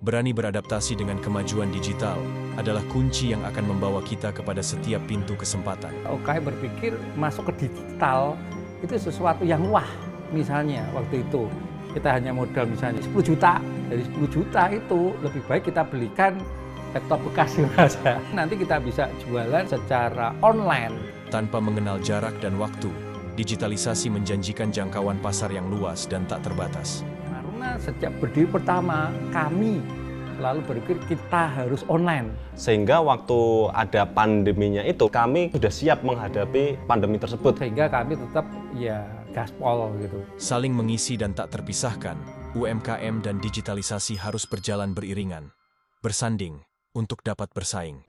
Berani beradaptasi dengan kemajuan digital adalah kunci yang akan membawa kita kepada setiap pintu kesempatan. UKM berpikir masuk ke digital itu sesuatu yang wah. Misalnya waktu itu kita hanya modal misalnya 10 juta. Dari 10 juta itu lebih baik kita belikan laptop bekas saja. Nanti kita bisa jualan secara online. Tanpa mengenal jarak dan waktu, digitalisasi menjanjikan jangkauan pasar yang luas dan tak terbatas. Karena sejak berdiri pertama, kami selalu berpikir kita harus online. Sehingga waktu ada pandeminya itu, kami sudah siap menghadapi pandemi tersebut. Sehingga kami tetap gaspol gitu. Saling mengisi dan tak terpisahkan, UMKM dan digitalisasi harus berjalan beriringan, bersanding untuk dapat bersaing.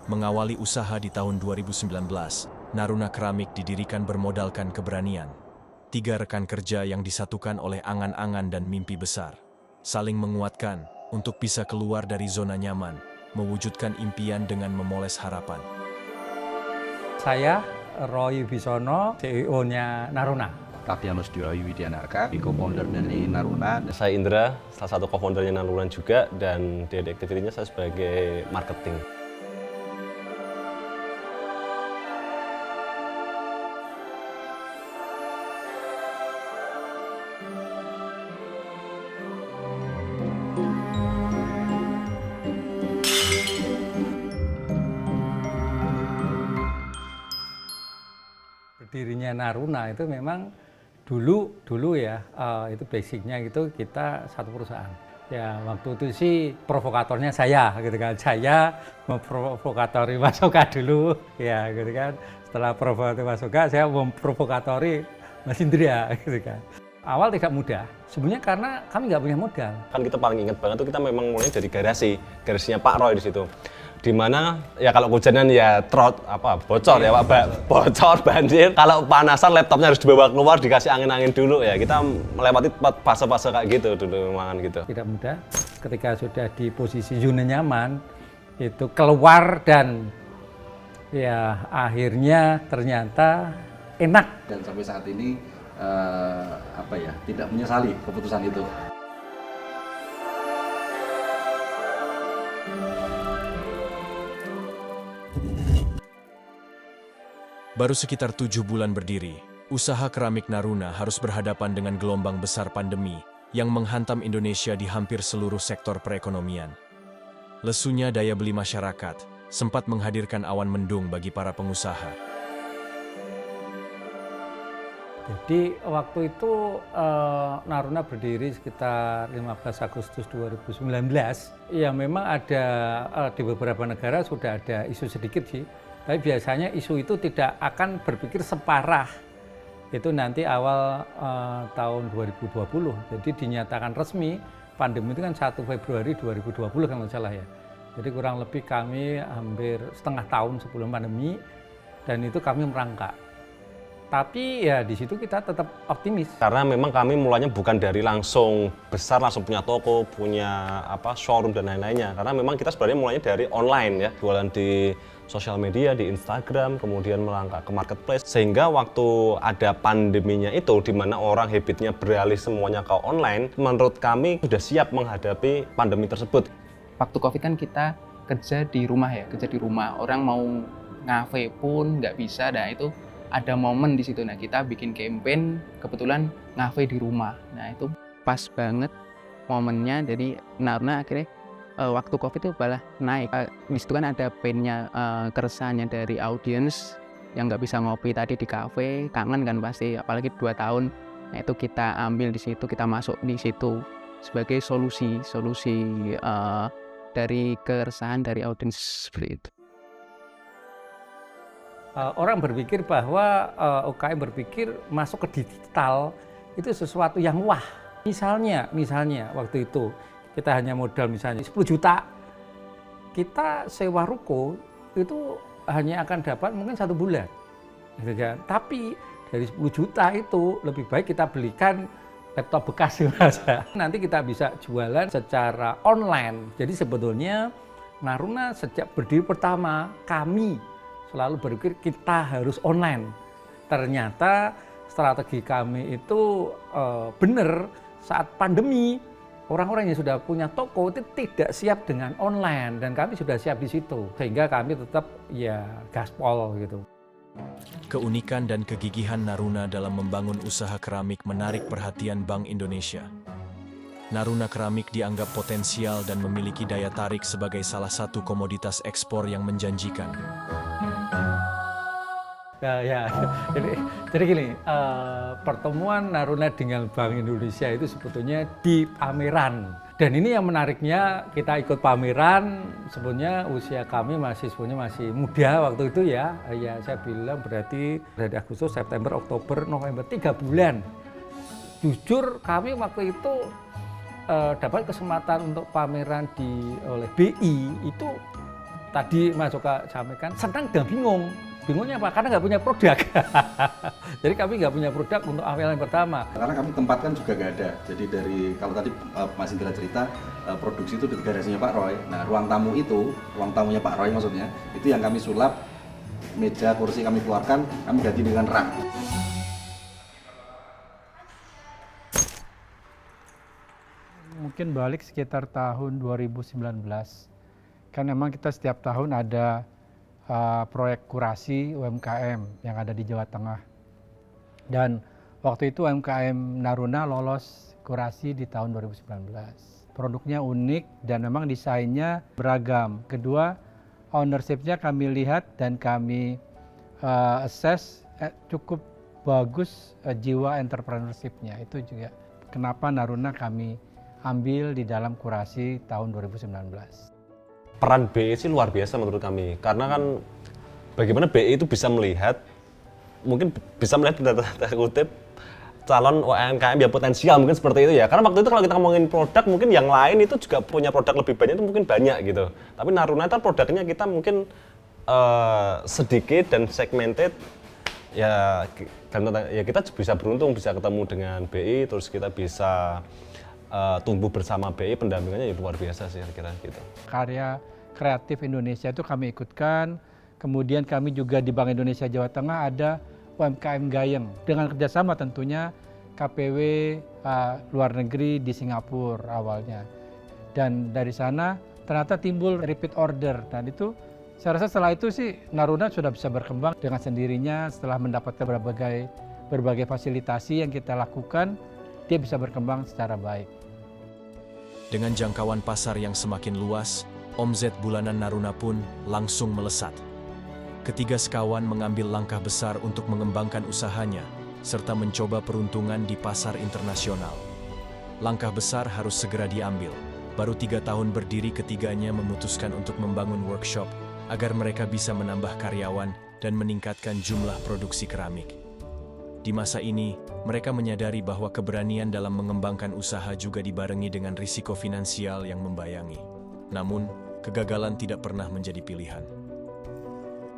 Mengawali usaha di tahun 2019, Naruna Keramik didirikan bermodalkan keberanian. 3 rekan kerja yang disatukan oleh angan-angan dan mimpi besar, saling menguatkan untuk bisa keluar dari zona nyaman, mewujudkan impian dengan memoles harapan. Saya Roy Bisono, CEO-nya Naruna. Tapianus Dioy Widianaka, co-founder dari Naruna. Saya Indra, salah satu co-foundernya Naruna juga, dan di activity-nya saya sebagai marketing. Berdirinya Naruna itu memang dulu ya, itu basicnya itu kita satu perusahaan. Ya waktu itu sih provokatornya saya gitu kan. Saya memprovokatori Mas Oka dulu ya gitu kan. Setelah provokatori Mas Oka, saya memprovokatori Mas Indra gitu kan. Awal tidak mudah, sebenarnya karena kami nggak punya modal. Kan kita paling ingat banget tuh kita memang mulai dari garasinya Pak Roy di situ. Dimana ya kalau hujanan ya bocor ya Pak, bocor banjir. Kalau panasan laptopnya harus dibawa keluar, dikasih angin-angin dulu ya. Kita melewati fase-fase kayak gitu dulu memang gitu. Tidak mudah, ketika sudah di posisi zona nyaman itu keluar dan ya akhirnya ternyata enak. Dan sampai saat ini tidak menyesali keputusan itu. Baru sekitar 7 bulan berdiri, usaha keramik Naruna harus berhadapan dengan gelombang besar pandemi yang menghantam Indonesia di hampir seluruh sektor perekonomian. Lesunya daya beli masyarakat sempat menghadirkan awan mendung bagi para pengusaha. Jadi waktu itu Naruna berdiri sekitar 15 Agustus 2019. Ya memang ada di beberapa negara sudah ada isu sedikit sih. Tapi biasanya isu itu tidak akan berpikir separah itu nanti awal tahun 2020. Jadi dinyatakan resmi pandemi itu kan 1 Februari 2020 kalau nggak salah ya. Jadi kurang lebih kami hampir setengah tahun sebelum pandemi dan itu kami merangkak. Tapi ya di situ kita tetap optimis. Karena memang kami mulanya bukan dari langsung besar, langsung punya toko, punya showroom dan lain-lainnya. Karena memang kita sebenarnya mulanya dari online ya, jualan di sosial media, di Instagram, kemudian melangkah ke marketplace. Sehingga waktu ada pandeminya itu, di mana orang habitnya beralih semuanya ke online, menurut kami sudah siap menghadapi pandemi tersebut. Waktu COVID kan kita kerja di rumah ya, Orang mau ngafe pun nggak bisa, nah itu ada momen di situ. Nah kita bikin campaign, kebetulan ngafe di rumah. Nah itu pas banget momennya, jadi Naruna akhirnya waktu COVID itu malah naik. Di situ kan ada pain-nya, keresahannya dari audiens yang nggak bisa ngopi tadi di kafe, kangen kan pasti, apalagi 2 tahun. Nah itu kita ambil di situ, kita masuk di situ sebagai solusi dari keresahan dari audiens seperti itu. orang berpikir bahwa UKM berpikir masuk ke digital itu sesuatu yang wah. Misalnya waktu itu kita hanya modal misalnya 10 juta, kita sewa ruko itu hanya akan dapat mungkin 1 bulan. Gitu kan? Tapi dari 10 juta itu lebih baik kita belikan laptop bekas saja. Nanti kita bisa jualan secara online. Jadi sebetulnya Naruna sejak berdiri pertama kami selalu berpikir kita harus online. Ternyata strategi kami itu benar saat pandemi. Orang-orang yang sudah punya toko itu tidak siap dengan online dan kami sudah siap di situ. Sehingga kami tetap ya gaspol gitu. Keunikan dan kegigihan Naruna dalam membangun usaha keramik menarik perhatian Bank Indonesia. Naruna Keramik dianggap potensial dan memiliki daya tarik sebagai salah satu komoditas ekspor yang menjanjikan. Jadi gini, pertemuan Naruna dengan Bank Indonesia itu sebetulnya di pameran. Dan ini yang menariknya, kita ikut pameran, sebenarnya usia kami masih muda waktu itu ya. Ya saya bilang berarti dari Agustus, September, Oktober, November, 3 bulan. Jujur kami waktu itu dapat kesempatan untuk pameran oleh BI itu tadi Mas Oka sampaikan senang dan bingung. Bingungnya apa? Karena nggak punya produk. Jadi kami nggak punya produk untuk awal yang pertama. Karena kami tempatkan juga nggak ada. Jadi dari kalau tadi Mas Indra cerita produksi itu di garasinya Pak Roy. Nah ruang tamunya Pak Roy maksudnya itu yang kami sulap, meja kursi kami keluarkan, kami ganti dengan rak. Mungkin balik sekitar tahun 2019. Kan memang kita setiap tahun ada proyek kurasi UMKM yang ada di Jawa Tengah. Dan waktu itu UMKM Naruna lolos kurasi di tahun 2019. Produknya unik dan memang desainnya beragam. Kedua, ownership-nya kami lihat dan kami assess cukup bagus jiwa entrepreneurship-nya. Itu juga kenapa Naruna kami ambil di dalam kurasi tahun 2019. Peran BI sih luar biasa menurut kami, karena kan bagaimana BI itu bisa melihat, mungkin bisa melihat tanda kutip calon UMKM yang potensial mungkin seperti itu ya. Karena waktu itu kalau kita ngomongin produk, mungkin yang lain itu juga punya produk lebih banyak, itu mungkin banyak gitu. Tapi Naruna itu produknya kita mungkin sedikit dan segmented. Ya kita bisa beruntung bisa ketemu dengan BI, terus kita bisa tumbuh bersama BI, pendampingannya ya luar biasa sih kira-kira gitu. Karya kreatif Indonesia itu kami ikutkan, kemudian kami juga di Bank Indonesia Jawa Tengah ada UMKM Gayeng dengan kerjasama tentunya KPW luar negeri di Singapura awalnya. Dan dari sana ternyata timbul repeat order dan itu saya rasa setelah itu sih Naruna sudah bisa berkembang dengan sendirinya setelah mendapatkan berbagai fasilitasi yang kita lakukan, dia bisa berkembang secara baik. Dengan jangkauan pasar yang semakin luas, omzet bulanan Naruna pun langsung melesat. Ketiga sekawan mengambil langkah besar untuk mengembangkan usahanya, serta mencoba peruntungan di pasar internasional. Langkah besar harus segera diambil. Baru 3 tahun berdiri ketiganya memutuskan untuk membangun workshop agar mereka bisa menambah karyawan dan meningkatkan jumlah produksi keramik. Di masa ini, mereka menyadari bahwa keberanian dalam mengembangkan usaha juga dibarengi dengan risiko finansial yang membayangi. Namun, kegagalan tidak pernah menjadi pilihan.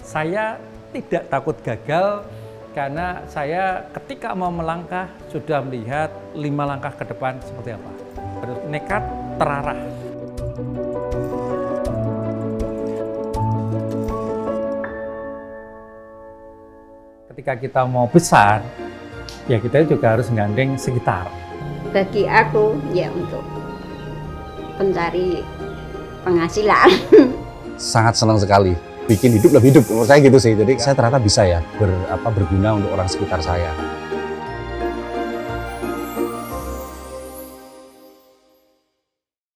Saya tidak takut gagal karena saya ketika mau melangkah sudah melihat 5 langkah ke depan seperti apa. Harus nekat, terarah. Ketika kita mau besar, ya kita juga harus menggandeng sekitar. Bagi aku ya untuk pencari penghasilan. Sangat senang sekali, bikin hidup lebih hidup menurut saya gitu sih. Jadi saya ternyata bisa ya berguna untuk orang sekitar saya.